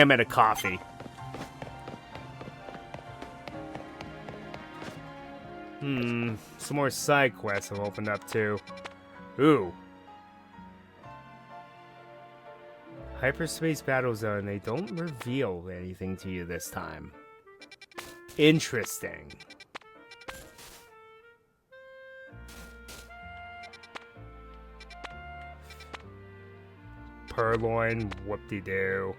am at a coffee. Some more side quests have opened up too. Ooh. Hyperspace Battle Zone. They don't reveal anything to you this time. Interesting. Purloin, whoop-de-doo.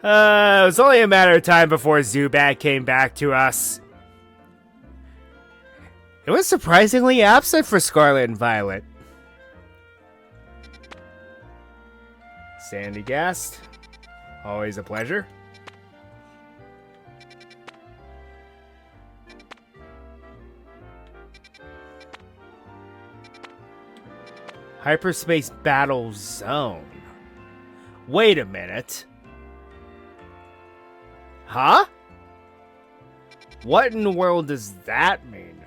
It was only a matter of time before Zubat came back to us. It was surprisingly absent for Scarlet and Violet. Sandy Gast, always a pleasure. Hyperspace Battle Zone. Wait a minute. Huh? What in the world does that mean?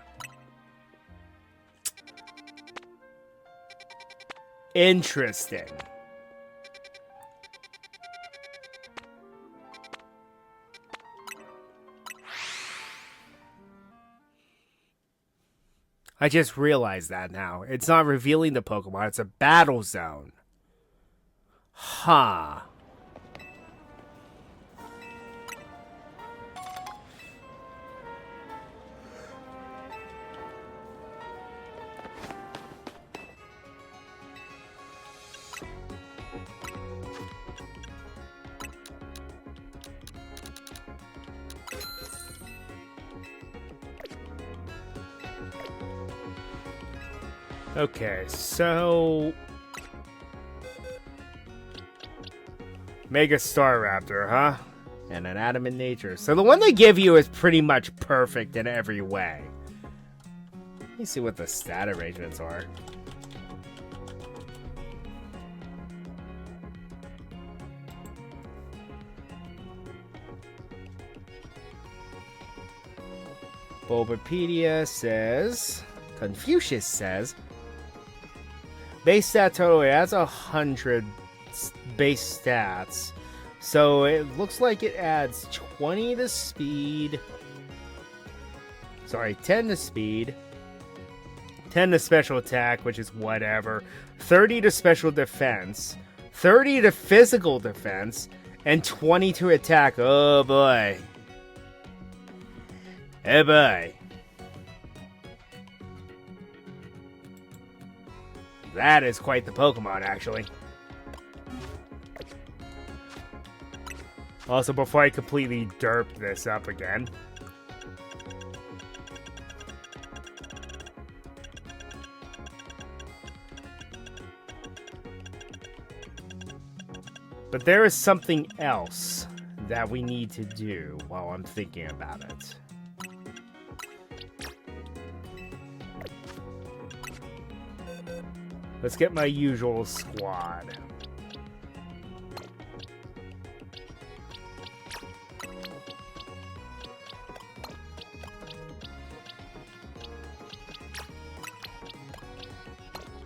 Interesting. I just realized that now. It's not revealing the Pokemon, it's a battle zone. Huh. Okay, so... Mega Staraptor, huh? And an Adamant Nature. So the one they give you is pretty much perfect in every way. Let me see what the stat arrangements are. Bulbapedia says... Confucius says... Base stat total, it has 100 base stats. So it looks like it adds 20 to speed. Sorry, 10 to speed. 10 to special attack, which is whatever. 30 to special defense. 30 to physical defense. And 20 to attack. Oh boy. Oh boy. That is quite the Pokemon, actually. Also, before I completely derp this up again. But there is something else that we need to do while I'm thinking about it. Let's get my usual squad.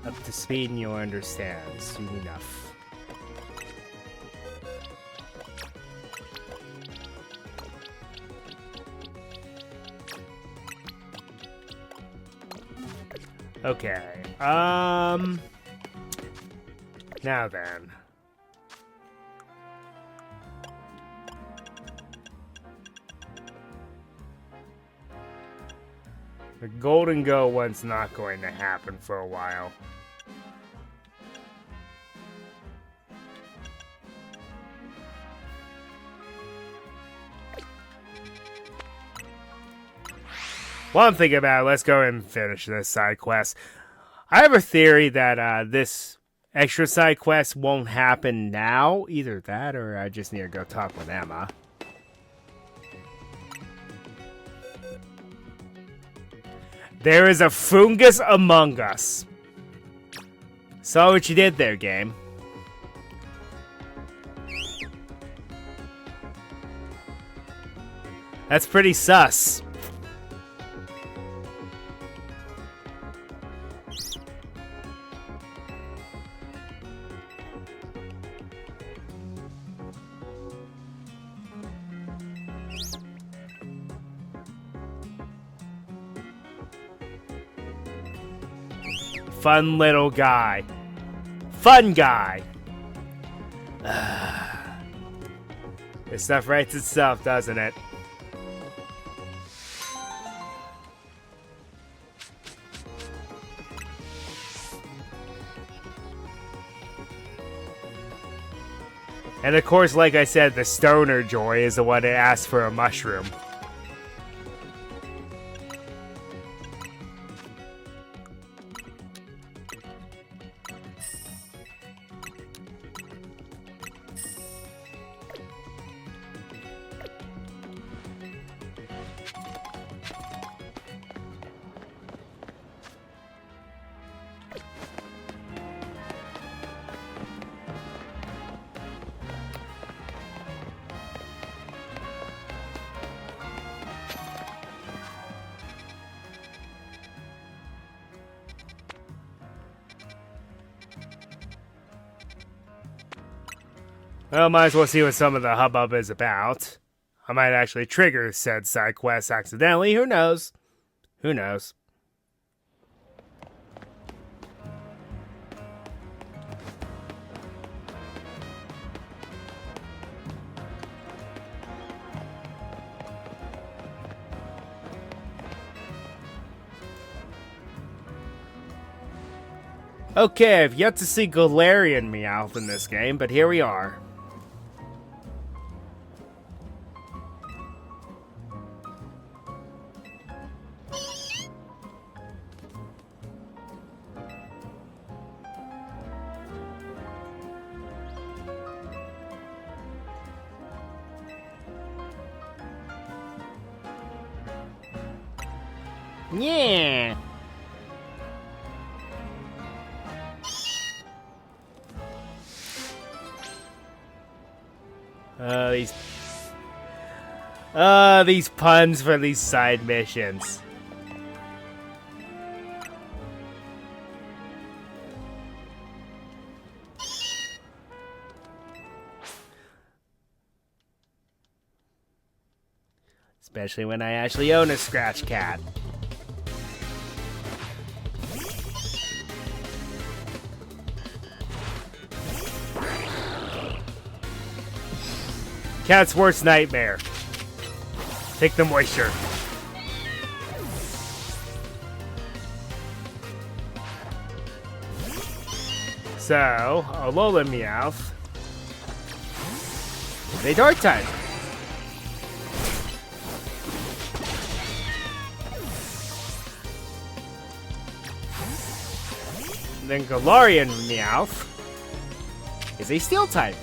Up to speed and you'll understand soon enough. Okay, now then. The Golden Go one's not going to happen for a while. While I'm thinking about it, let's go and finish this side quest. I have a theory that this extra side quest won't happen now. Either that or I just need to go talk with Emma. There is a fungus among us. Saw what you did there, game. That's pretty sus. Fun little guy. Fun guy. This stuff writes itself, doesn't it? And of course, like I said, the stoner joy is the one that asks for a mushroom. Well, might as well see what some of the hubbub is about. I might actually trigger said side quest accidentally. Who knows? Who knows? Okay, I've yet to see Galarian Meowth in this game, but here we are. Yeah. These puns for these side missions. Especially when I actually own a Scratch Cat. Cat's worst nightmare. Take the moisture. So, Alola Meowth. They dark type. And then Galarian Meowth is a steel type.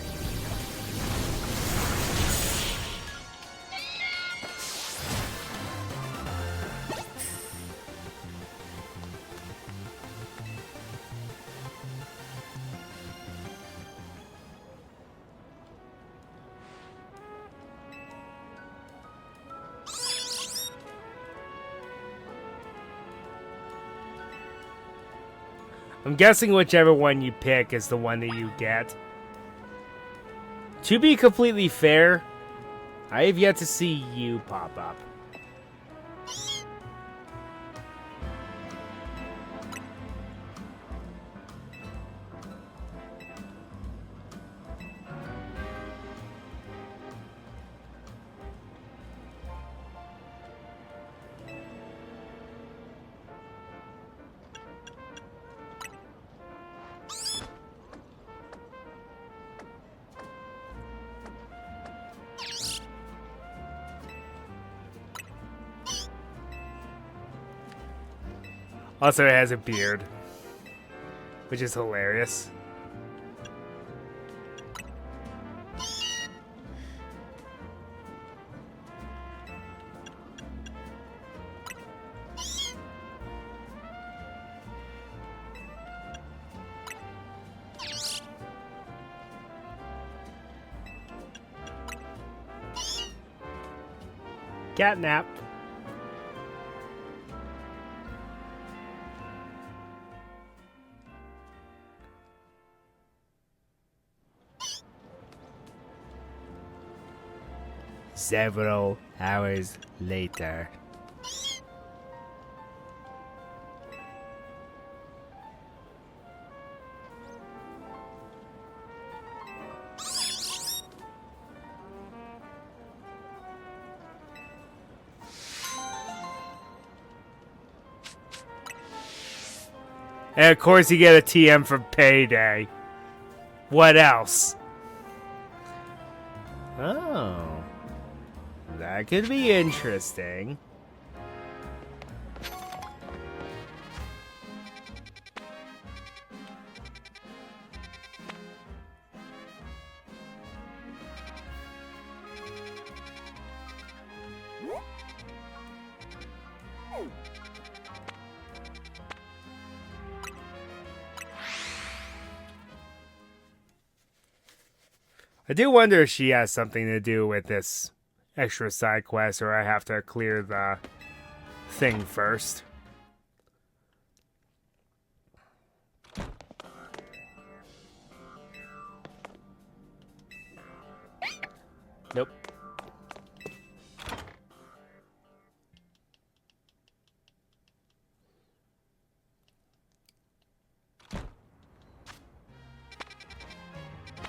I'm guessing whichever one you pick is the one that you get. To be completely fair, I have yet to see you pop up. Also, it has a beard, which is hilarious. Catnap. Several hours later. And of course you get a TM for payday. What else? Oh. That could be interesting. I do wonder if she has something to do with this extra side quest, or I have to clear the thing first. Nope.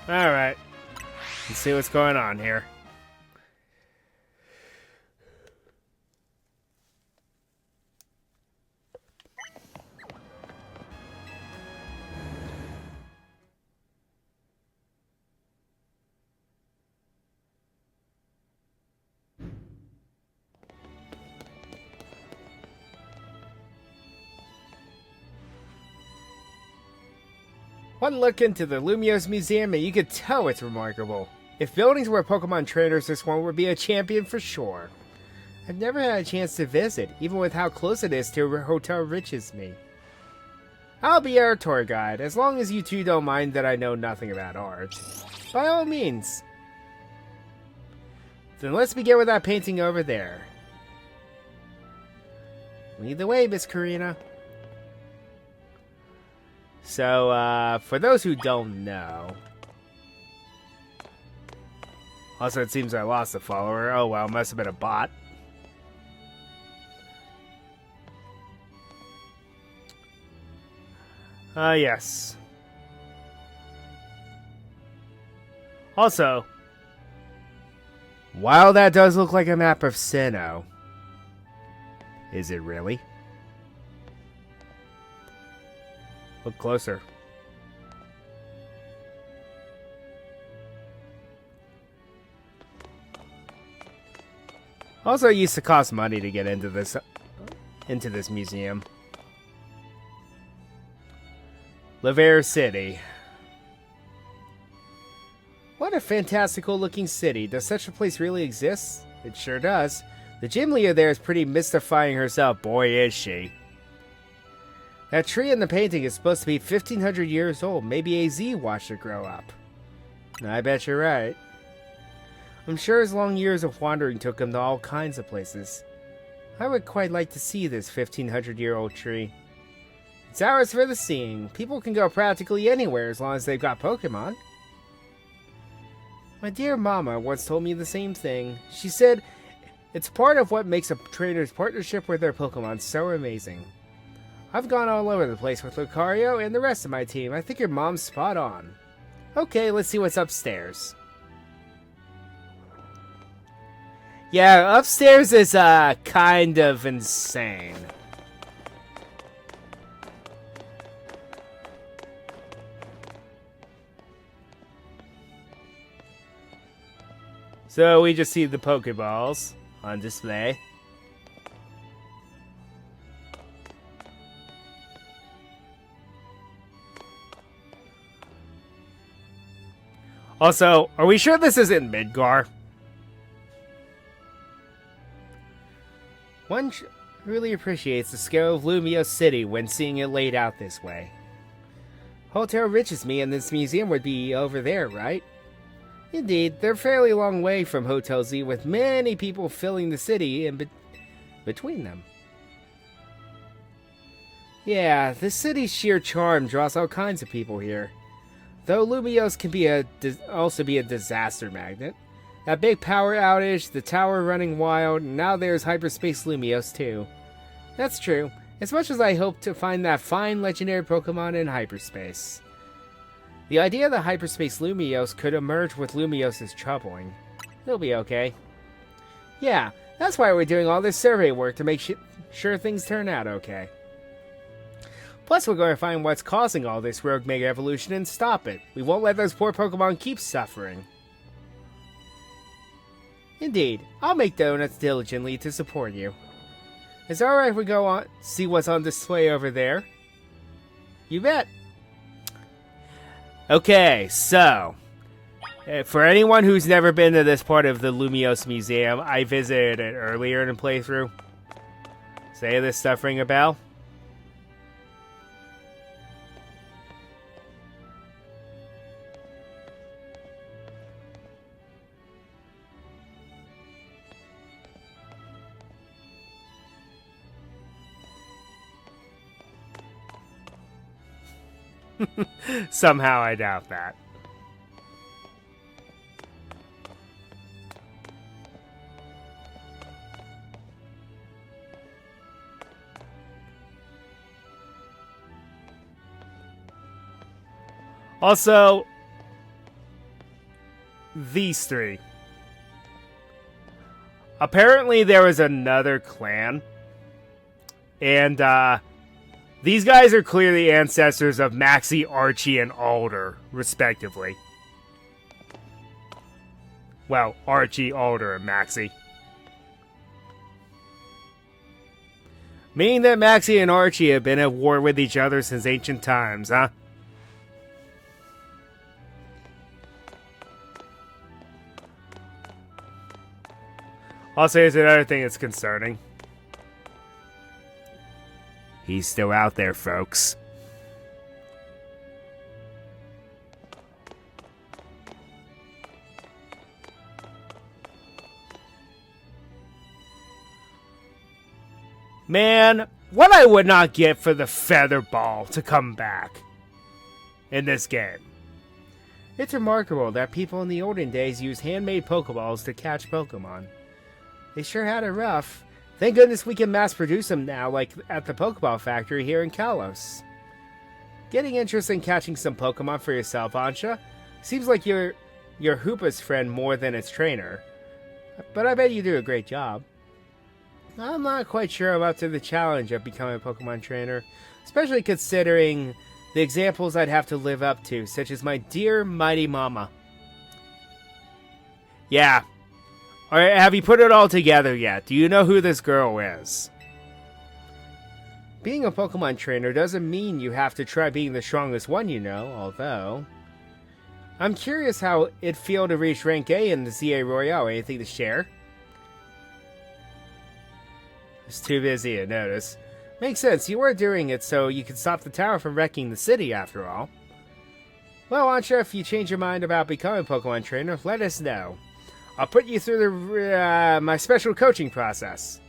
Alright. Let's see what's going on here. One look into the Lumiose Museum and you could tell it's remarkable. If buildings were Pokemon trainers, this one would be a champion for sure. I've never had a chance to visit, even with how close it is to where Hotel Riches me. I'll be our tour guide, as long as you two don't mind that I know nothing about art. By all means. Then let's begin with that painting over there. Lead the way, Miss Karina. So, for those who don't know... Also, it seems I lost a follower. Oh well, must have been a bot. Yes. Also, while that does look like a map of Sinnoh, is it really? Look closer. Also, it used to cost money to get into this museum. Laver City. What a fantastical looking city. Does such a place really exist? It sure does. The gym leader there is pretty mystifying herself. Boy, is she. That tree in the painting is supposed to be 1,500 years old. Maybe AZ watched it grow up. I bet you're right. I'm sure his long years of wandering took him to all kinds of places. I would quite like to see this 1,500-year-old tree. It's ours for the seeing. People can go practically anywhere as long as they've got Pokemon. My dear Mama once told me the same thing. She said, it's part of what makes a trainer's partnership with their Pokemon so amazing. I've gone all over the place with Lucario and the rest of my team. I think your mom's spot on. Okay, let's see what's upstairs. Yeah, upstairs is kind of insane. So we just see the Pokeballs on display. Also, are we sure this isn't Midgar? One really appreciates the scale of Lumiose City when seeing it laid out this way. Hotel Riches me and this museum would be over there, right? Indeed, they're a fairly long way from Hotel Z, with many people filling the city in between them. Yeah, the city's sheer charm draws all kinds of people here. Though Lumiose can also be a disaster magnet. That big power outage, the tower running wild, and now there's Hyperspace Lumiose too. That's true, as much as I hope to find that fine legendary Pokemon in hyperspace. The idea that Hyperspace Lumiose could emerge with Lumiose is troubling. It'll be okay. Yeah, that's why we're doing all this survey work to make sure things turn out okay. Plus, we're going to find what's causing all this rogue mega evolution and stop it. We won't let those poor Pokemon keep suffering. Indeed, I'll make donuts diligently to support you. Is it alright if we go on see what's on display over there? You bet. Okay, so for anyone who's never been to this part of the Lumiose Museum, I visited it earlier in the playthrough. Say this stuff ring a bell? Somehow I doubt that. Also, these three. Apparently there was another clan. And, these guys are clearly ancestors of Maxie, Archie, and Alder, respectively. Well, Archie, Alder, and Maxie. Meaning that Maxie and Archie have been at war with each other since ancient times, huh? Also, here's another thing that's concerning. He's still out there, folks. Man, what I would not get for the Feather Ball to come back in this game. It's remarkable that people in the olden days used handmade Pokeballs to catch Pokemon. They sure had it rough. Thank goodness we can mass produce them now, like at the Pokeball factory here in Kalos. Getting interested in catching some Pokemon for yourself, Ansha? Seems like you're Hoopa's friend more than its trainer. But I bet you do a great job. I'm not quite sure I'm up to the challenge of becoming a Pokemon trainer, especially considering the examples I'd have to live up to, such as my dear mighty mama. Yeah. Alright, have you put it all together yet? Do you know who this girl is? Being a Pokemon trainer doesn't mean you have to try being the strongest one you know, although... I'm curious how it'd feel to reach rank A in the ZA Royale. Anything to share? It's too busy to notice. Makes sense, you were doing it so you could stop the tower from wrecking the city after all. Well, Ansha, if you change your mind about becoming a Pokemon trainer, let us know. I'll put you through my special coaching process.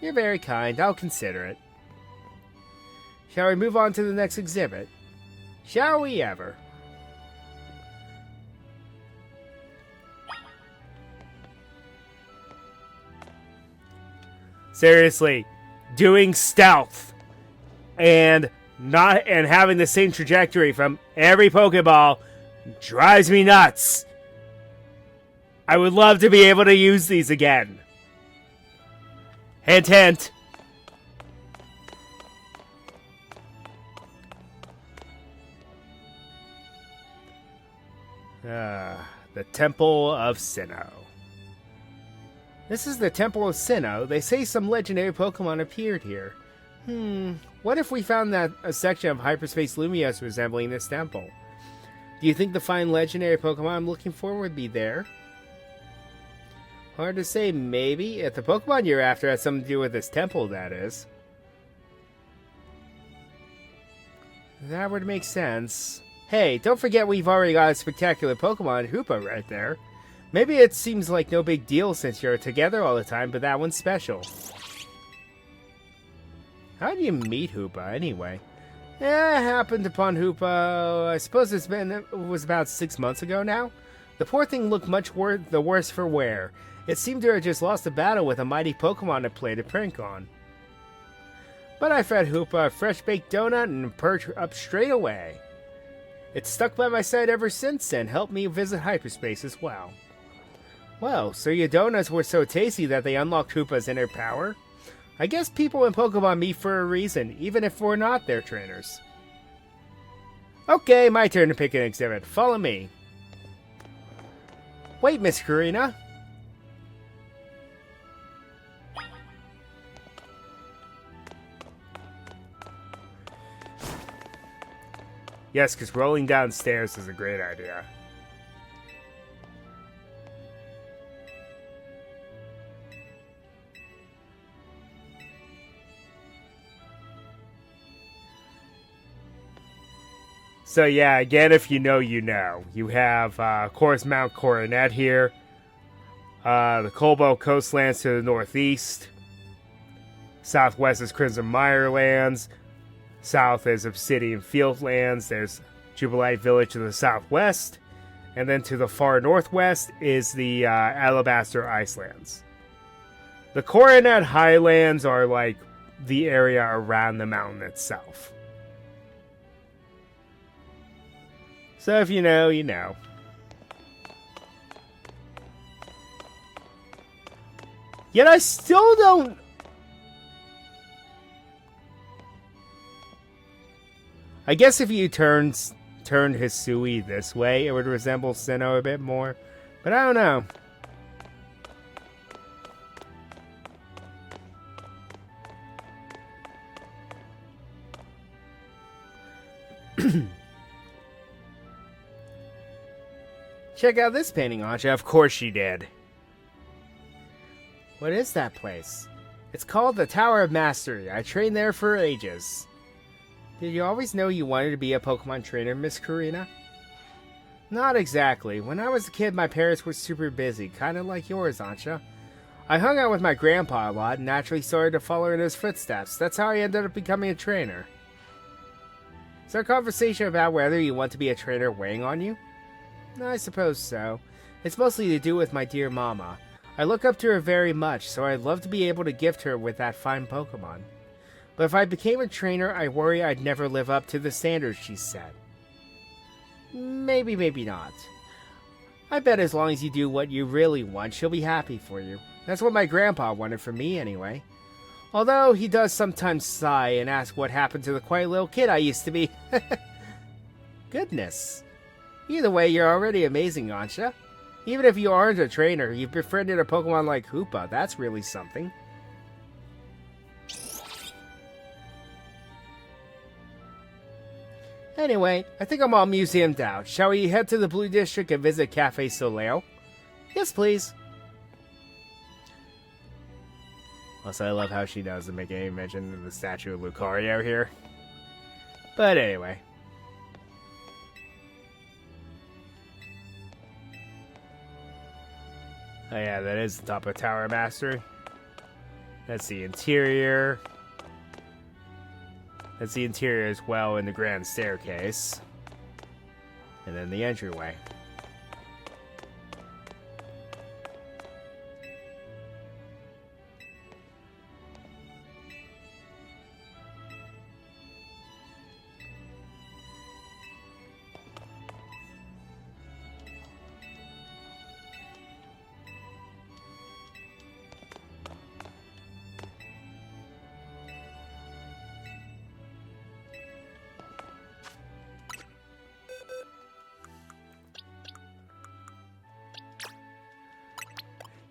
You're very kind, I'll consider it. Shall we move on to the next exhibit? Shall we ever? Seriously, doing stealth and having the same trajectory from every Pokeball drives me nuts. I would love to be able to use these again. Hint, hint. The Temple of Sinnoh. This is the Temple of Sinnoh. They say some legendary Pokemon appeared here. What if we found that a section of Hyperspace Lumiose resembling this temple? Do you think the fine legendary Pokemon I'm looking for would be there? Hard to say, maybe. If the Pokemon you're after has something to do with this temple, that is. That would make sense. Hey, don't forget we've already got a spectacular Pokemon, Hoopa, right there. Maybe it seems like no big deal since you're together all the time, but that one's special. How did you meet Hoopa, anyway? It happened upon Hoopa, I suppose it was about 6 months ago now? The poor thing looked much the worse for wear. It seemed to have just lost a battle with a mighty Pokemon it played a prank on. But I fed Hoopa a fresh-baked donut and perched up straight away. It's stuck by my side ever since and helped me visit hyperspace as well. Well, so your donuts were so tasty that they unlocked Hoopa's inner power? I guess people in Pokemon meet for a reason, even if we're not their trainers. Okay, my turn to pick an exhibit. Follow me. Wait, Miss Karina. Yes, because rolling downstairs is a great idea. So yeah, again, if you know, you know. You have, of course, Mount Coronet here. The Colbo Coastlands to the northeast. Southwest is Crimson Mirelands. South is Obsidian Fieldlands. There's Jubilite Village to the southwest. And then to the far northwest is the Alabaster Icelands. The Coronet Highlands are like the area around the mountain itself. So if you know, you know. Yet I still don't... I guess if you turned Hisui this way, it would resemble Sinnoh a bit more. But I don't know. Check out this painting, Anja. Of course she did. What is that place? It's called the Tower of Mastery. I trained there for ages. Did you always know you wanted to be a Pokemon trainer, Miss Karina? Not exactly. When I was a kid, my parents were super busy, kind of like yours, Anja. I hung out with my grandpa a lot and naturally started to follow in his footsteps. That's how I ended up becoming a trainer. Is our conversation about whether you want to be a trainer weighing on you? I suppose so. It's mostly to do with my dear mama. I look up to her very much, so I'd love to be able to gift her with that fine Pokemon. But if I became a trainer, I worry I'd never live up to the standards she set. Maybe, maybe not. I bet as long as you do what you really want, she'll be happy for you. That's what my grandpa wanted for me, anyway. Although he does sometimes sigh and ask what happened to the quiet little kid I used to be. Goodness. Either way, you're already amazing, Anja. Even if you aren't a trainer, you've befriended a Pokemon like Hoopa. That's really something. Anyway, I think I'm all museumed out. Shall we head to the Blue District and visit Cafe Soleo? Yes, please. Also, I love how she doesn't make any mention of the statue of Lucario here. But anyway. Oh yeah, that is the top of Tower Mastery. That's the interior. That's the interior as well in the grand staircase. And then the entryway.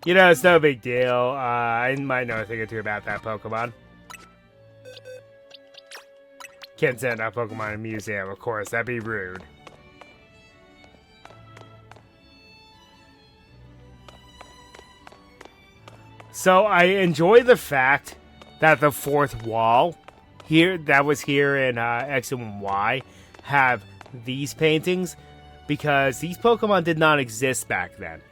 You know, it's no big deal. I might know a thing or two about that Pokemon. Can't send that Pokemon in a museum, of course. That'd be rude. So I enjoy the fact that the fourth wall here, that was here in X and Y, have these paintings because these Pokemon did not exist back then.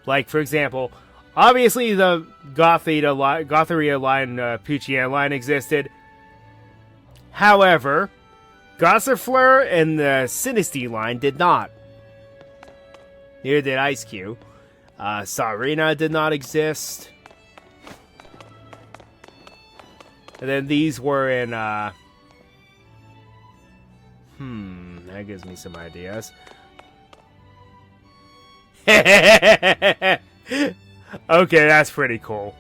Like, for example, obviously the Gothita line, Poochyena line existed. However, Gossifleur and the Sinistea line did not. Neither did Ice-Q. Sarina did not exist. And then these were in, that gives me some ideas. Okay, that's pretty cool.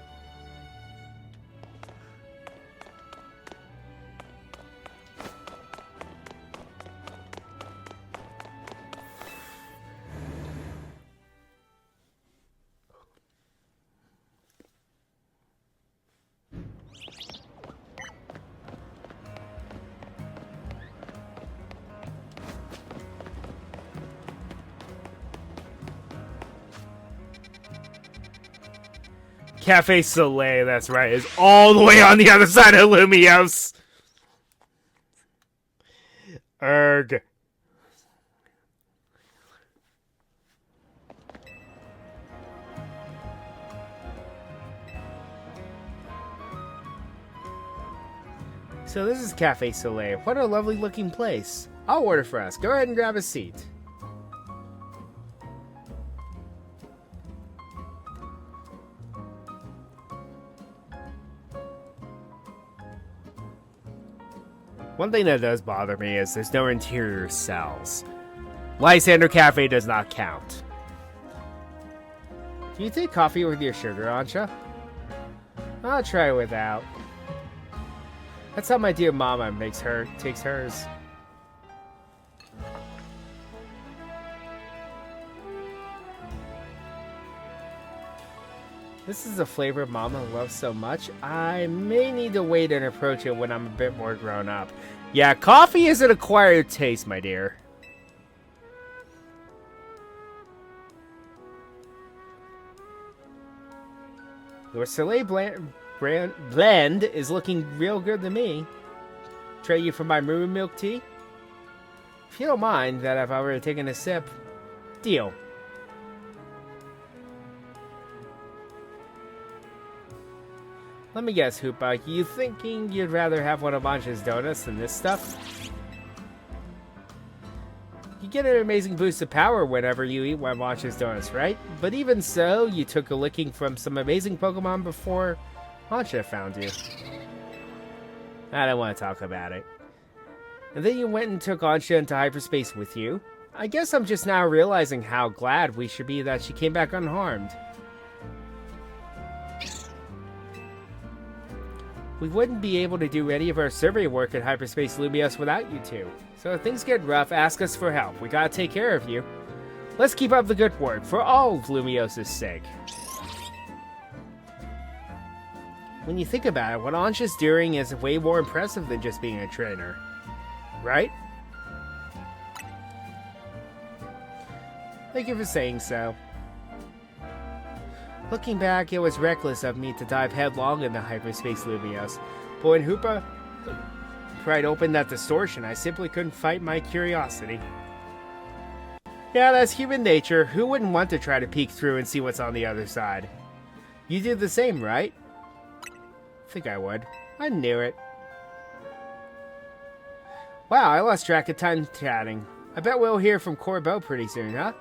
Cafe Soleil, that's right, is all the way on the other side of Lumiose. Erg. So this is Cafe Soleil. What a lovely looking place. I'll order for us. Go ahead and grab a seat. One thing that does bother me is there's no interior cells. Lysander Cafe does not count. Do you take coffee with your sugar, Ansha? I'll try it without. That's how my dear mama takes hers. This is a flavor Mama loves so much, I may need to wait and approach it when I'm a bit more grown up. Yeah, coffee is an acquired taste, my dear. Your Soleil blend is looking real good to me. Trade you for my maroon milk tea? If you don't mind that if I were to take a sip, deal. Let me guess, Hoopa, you thinking you'd rather have one of Ansha's donuts than this stuff? You get an amazing boost of power whenever you eat one of Ansha's donuts, right? But even so, you took a licking from some amazing Pokemon before Ansha found you. I don't want to talk about it. And then you went and took Ansha into hyperspace with you. I guess I'm just now realizing how glad we should be that she came back unharmed. We wouldn't be able to do any of our survey work at Hyperspace Lumiose without you two. So if things get rough, ask us for help. We gotta take care of you. Let's keep up the good work, for all of Lumiose's sake. When you think about it, what Ansha's doing is way more impressive than just being a trainer. Right? Thank you for saying so. Looking back, it was reckless of me to dive headlong into Hyperspace Lumiose. But when Hoopa pried open that distortion, I simply couldn't fight my curiosity. Yeah, that's human nature. Who wouldn't want to try to peek through and see what's on the other side? You did the same, right? I think I would. I knew it. Wow, I lost track of time chatting. I bet we'll hear from Corbeau pretty soon, huh?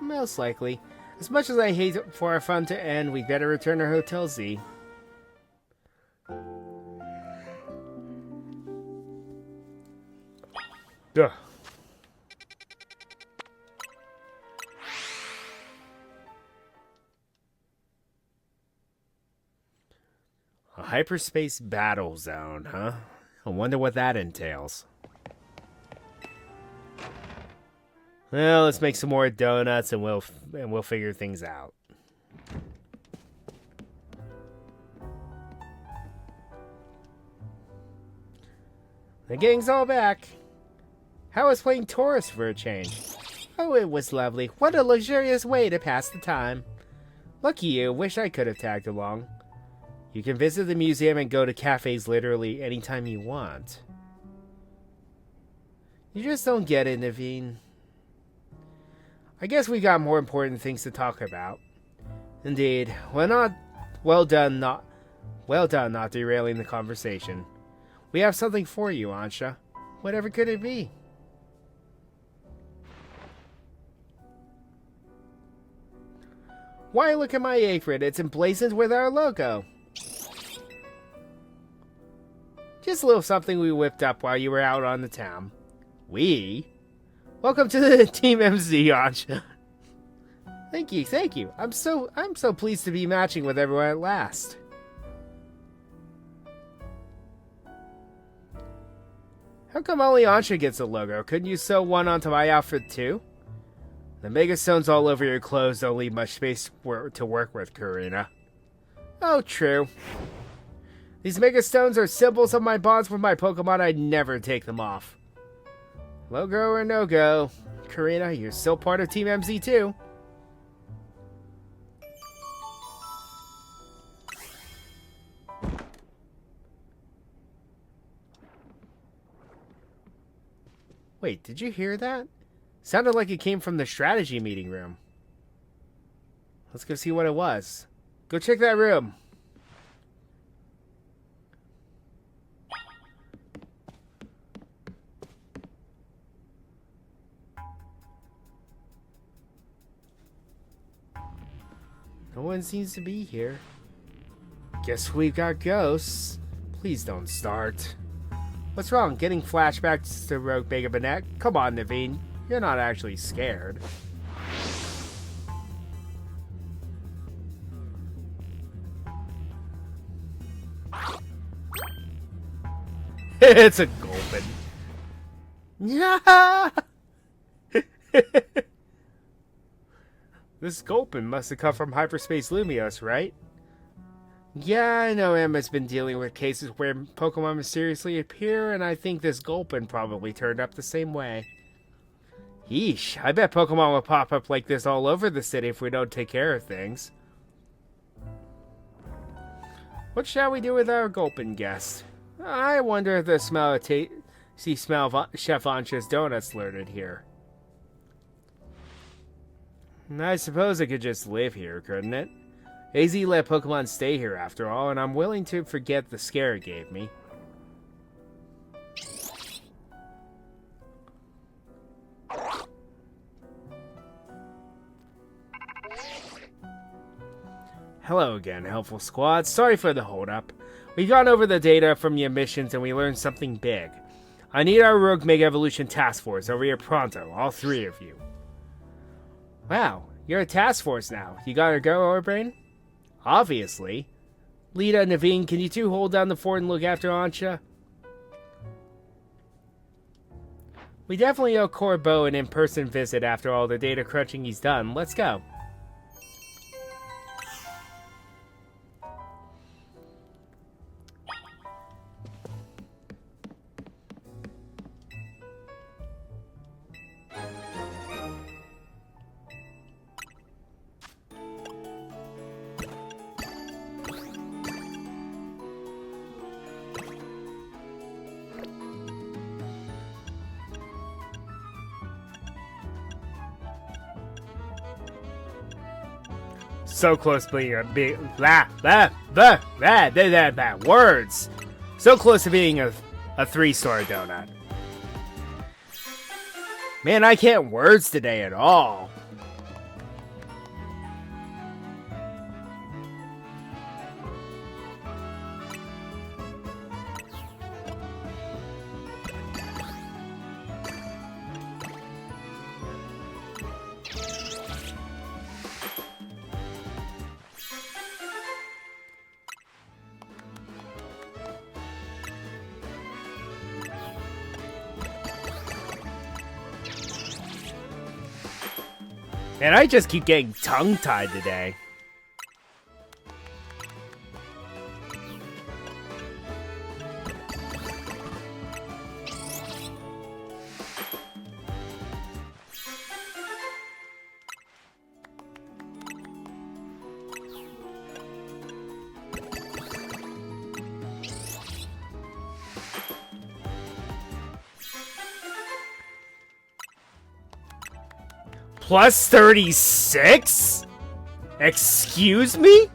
Most likely. As much as I hate for our fun to end, we'd better return to Hotel Z. Duh. A hyperspace battle zone, huh? I wonder what that entails. Well, let's make some more donuts and we'll figure things out. The gang's all back. How was playing Taurus for a change? Oh, it was lovely. What a luxurious way to pass the time. Lucky you. Wish I could have tagged along. You can visit the museum and go to cafes literally anytime you want. You just don't get it, Naveen. I guess we got more important things to talk about. Indeed. Well done not derailing the conversation. We have something for you, Ansha. Whatever could it be? Why, look at my apron. It's emblazoned with our logo. Just a little something we whipped up while you were out on the town. We? Welcome to the Team MZ, Ansha. Thank you. I'm so pleased to be matching with everyone at last. How come only Ansha gets a logo? Couldn't you sew one onto my outfit too? The megastones all over your clothes don't leave much space to work with, Karina. Oh, true. These megastones are symbols of my bonds with my Pokemon. I'd never take them off. Logo or no go. Karina, you're still part of Team MZ too. Wait, did you hear that? Sounded like it came from the strategy meeting room. Let's go see what it was. Go check that room. No one seems to be here. Guess we've got ghosts. Please don't start. What's wrong? Getting flashbacks to Rogue Bega Banet? Come on, Naveen. You're not actually scared. It's a Gulpin. Yeah. This Gulpin must have come from Hyperspace Lumios, right? Yeah, I know Emma's been dealing with cases where Pokemon mysteriously appear, and I think this Gulpin probably turned up the same way. Yeesh, I bet Pokemon will pop up like this all over the city if we don't take care of things. What shall we do with our Gulpin guest? I wonder if the smell of Chef Ancha's donuts lured here. I suppose it could just live here, couldn't it? AZ let Pokemon stay here after all, and I'm willing to forget the scare it gave me. Hello again, helpful squad. Sorry for the holdup. We've gone over the data from your missions and we learned something big. I need our Rogue Mega Evolution Task Force over here pronto, all three of you. Wow, you're a task force now. You gotta go, Overbrain? Obviously. Lita, Naveen, can you two hold down the fort and look after Ancha? We definitely owe Corbeau an in-person visit after all the data crunching he's done. Let's go. So close to being a big words. So close to being a 3-star donut. Man, I can't words today at all. And I just keep getting tongue-tied today. Plus 36? Excuse me?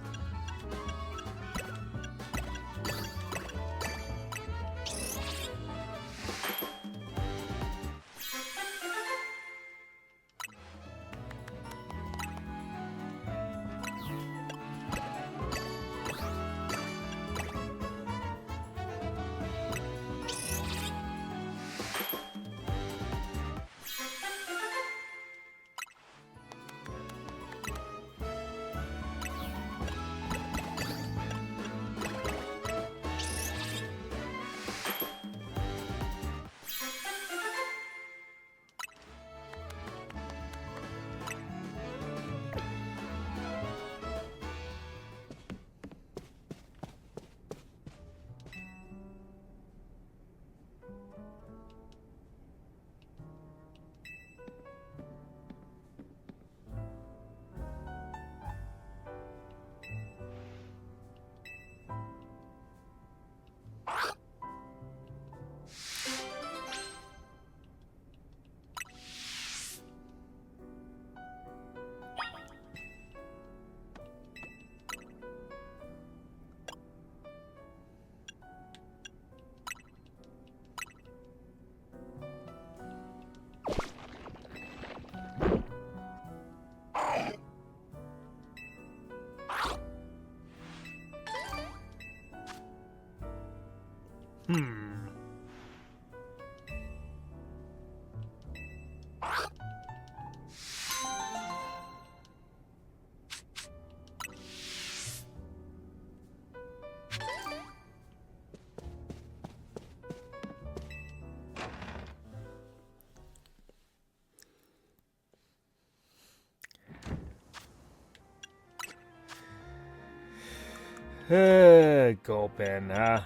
Gulpin, huh?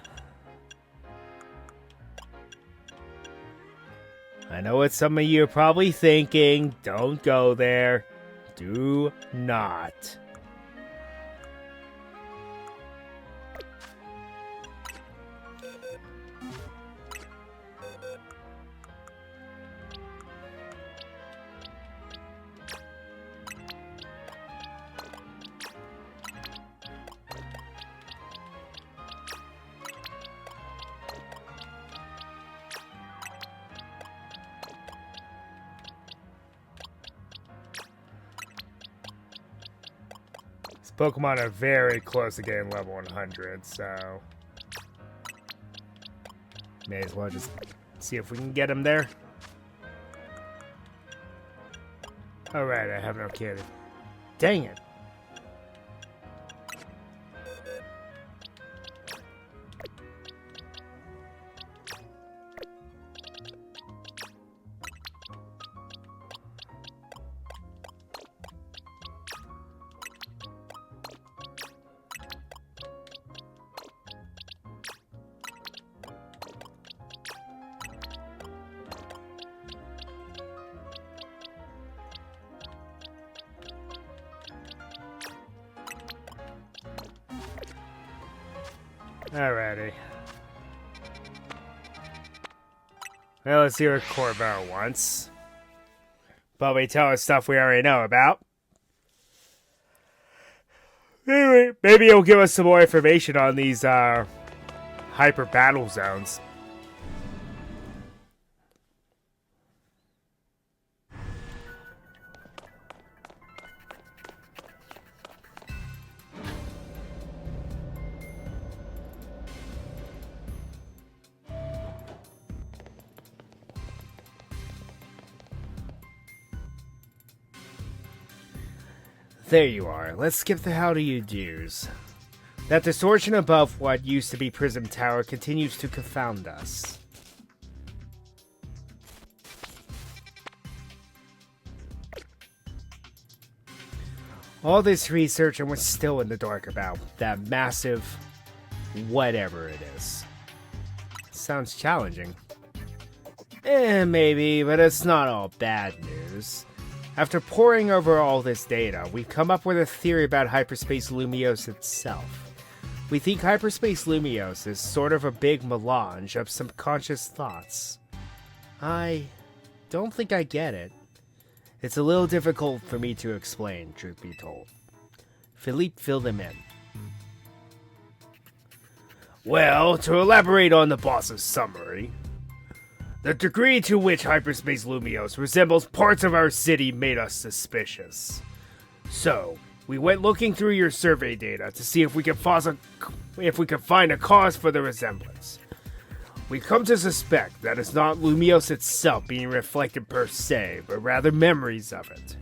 I know what some of you are probably thinking. Don't go there. Do not. Pokemon are very close to getting level 100, so may as well just see if we can get them there. Alright, I have no kid. Dang it. Alrighty. Well, let's see what Corbo wants. Probably tell us stuff we already know about. Anyway, maybe he'll give us some more information on these hyper battle zones. There you are. Let's skip the how do you do's. That distortion above what used to be Prism Tower continues to confound us. All this research and we're still in the dark about that massive whatever it is. Sounds challenging. Maybe, but it's not all bad news. After poring over all this data, we've come up with a theory about Hyperspace Lumiose itself. We think Hyperspace Lumiose is sort of a big melange of subconscious thoughts. I don't think I get it. It's a little difficult for me to explain, truth be told. Philippe filled him in. Well, to elaborate on the boss's summary, the degree to which Hyperspace Lumiose resembles parts of our city made us suspicious. So, we went looking through your survey data to see if we could find a cause for the resemblance. We come to suspect that it's not Lumiose itself being reflected per se, but rather memories of it.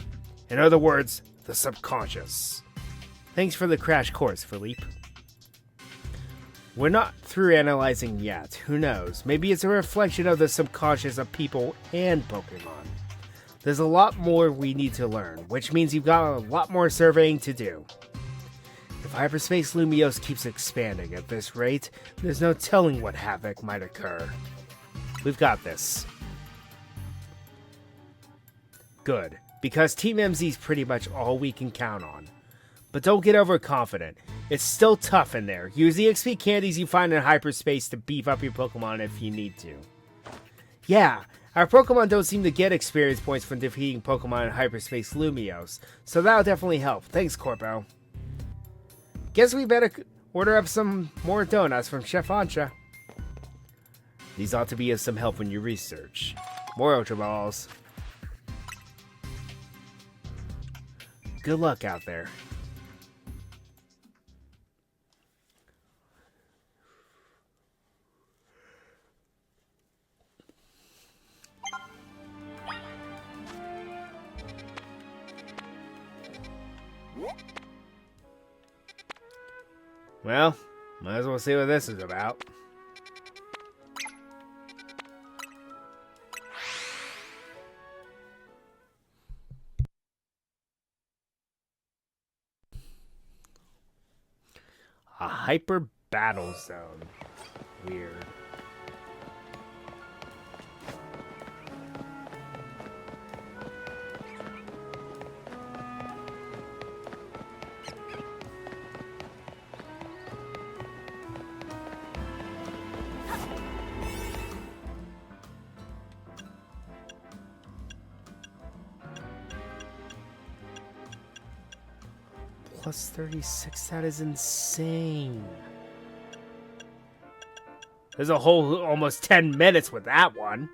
In other words, the subconscious. Thanks for the crash course, Philippe. We're not through analyzing yet. Who knows? Maybe it's a reflection of the subconscious of people and Pokemon. There's a lot more we need to learn, which means you've got a lot more surveying to do. If Hyperspace Lumiose keeps expanding at this rate, there's no telling what havoc might occur. We've got this. Good, because Team MZ's pretty much all we can count on. But don't get overconfident. It's still tough in there. Use the XP candies you find in hyperspace to beef up your Pokemon if you need to. Yeah, our Pokemon don't seem to get experience points from defeating Pokemon in Hyperspace Lumiose, so that'll definitely help. Thanks, Corpo. Guess we better order up some more donuts from Chef Ancha. These ought to be of some help when you research. More Ultra Balls. Good luck out there. Well, might as well see what this is about. A hyper battle zone. Weird. Plus 36, that is insane. There's a whole almost 10 minutes with that one.